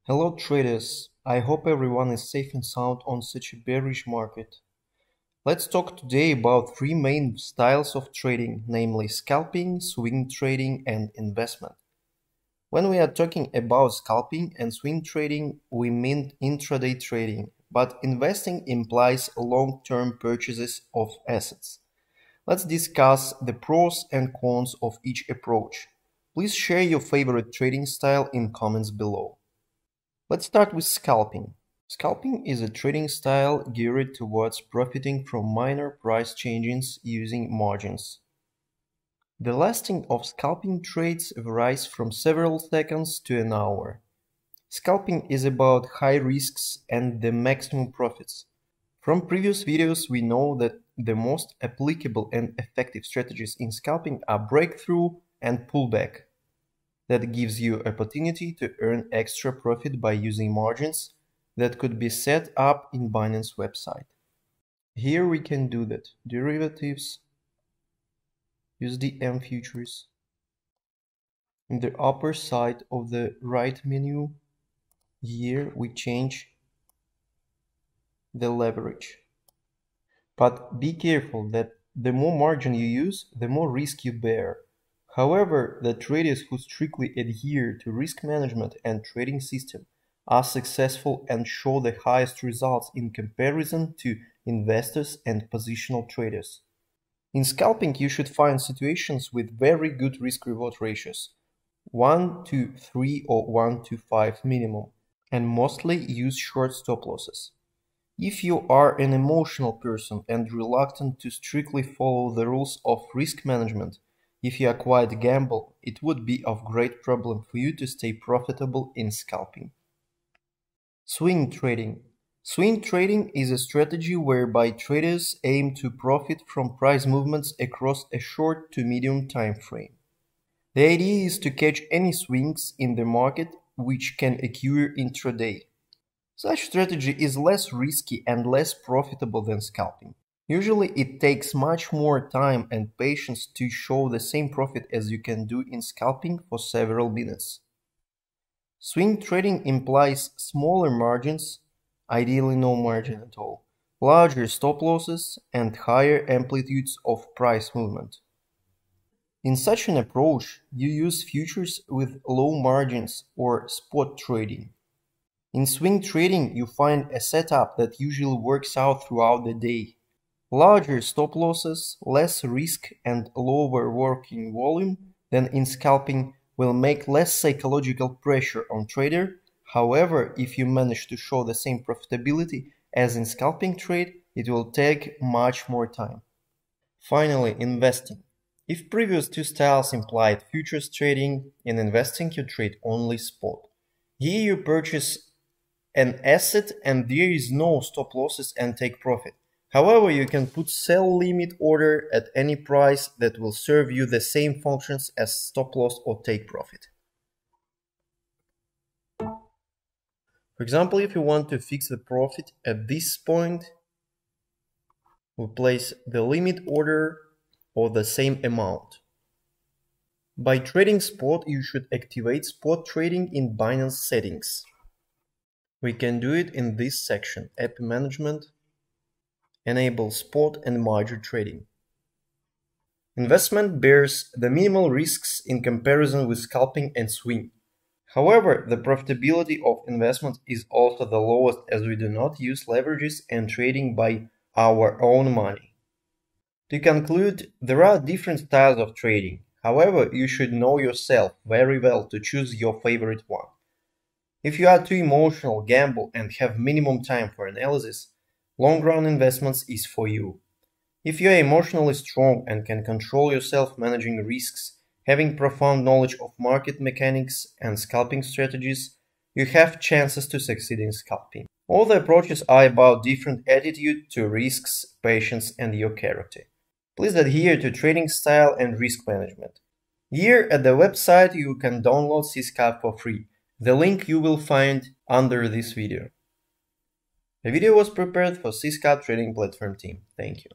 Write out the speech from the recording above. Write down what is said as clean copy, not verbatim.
Hello traders, I hope everyone is safe and sound on such a bearish market. Let's talk today about three main styles of trading, namely scalping, swing trading and investment. When we are talking about scalping and swing trading, we mean intraday trading, but investing implies long-term purchases of assets. Let's discuss the pros and cons of each approach. Please share your favorite trading style in comments below. Let's start with scalping. Scalping is a trading style geared towards profiting from minor price changes using margins. The lasting of scalping trades varies from several seconds to an hour. Scalping is about high risks and the maximum profits. From previous videos, we know that the most applicable and effective strategies in scalping are breakthrough and pullback. That gives you opportunity to earn extra profit by using margins that could be set up in Binance website. Here we can do that. Derivatives, USDM futures. In the upper side of the right menu, here we change the leverage. But be careful that the more margin you use, the more risk you bear. However, the traders who strictly adhere to risk management and trading system are successful and show the highest results in comparison to investors and positional traders. In scalping, you should find situations with very good risk-reward ratios, 1-3 or 1-5 minimum, and mostly use short stop losses. If you are an emotional person and reluctant to strictly follow the rules of risk management, if you are quite gamble, it would be of great problem for you to stay profitable in scalping. Swing trading. Swing trading is a strategy whereby traders aim to profit from price movements across a short to medium time frame. The idea is to catch any swings in the market which can occur intraday. Such strategy is less risky and less profitable than scalping. Usually it takes much more time and patience to show the same profit as you can do in scalping for several minutes. Swing trading implies smaller margins, ideally no margin at all, larger stop losses and higher amplitudes of price movement. In such an approach, you use futures with low margins or spot trading. In swing trading, you find a setup that usually works out throughout the day. Larger stop losses, less risk and lower working volume than in scalping will make less psychological pressure on trader. However, if you manage to show the same profitability as in scalping trade, it will take much more time. Finally, investing. If previous two styles implied futures trading, in investing you trade only spot. Here you purchase an asset and there is no stop losses and take profit. However, you can put sell limit order at any price that will serve you the same functions as stop loss or take profit. For example, if you want to fix the profit at this point, we place the limit order or the same amount. By trading spot, you should activate spot trading in Binance settings. We can do it in this section, App Management, enable spot and margin trading. Investment bears the minimal risks in comparison with scalping and swing. However, the profitability of investment is also the lowest as we do not use leverages and trading by our own money. To conclude, there are different styles of trading. However, you should know yourself very well to choose your favorite one. If you are too emotional, gamble and have minimum time for analysis, long-run investments is for you. If you are emotionally strong and can control yourself managing risks, having profound knowledge of market mechanics and scalping strategies, you have chances to succeed in scalping. All the approaches are about different attitude to risks, patience and your character. Please adhere to trading style and risk management. Here at the website you can download CScalp for free. The link you will find under this video. The video was prepared for CScalp trading platform team. Thank you.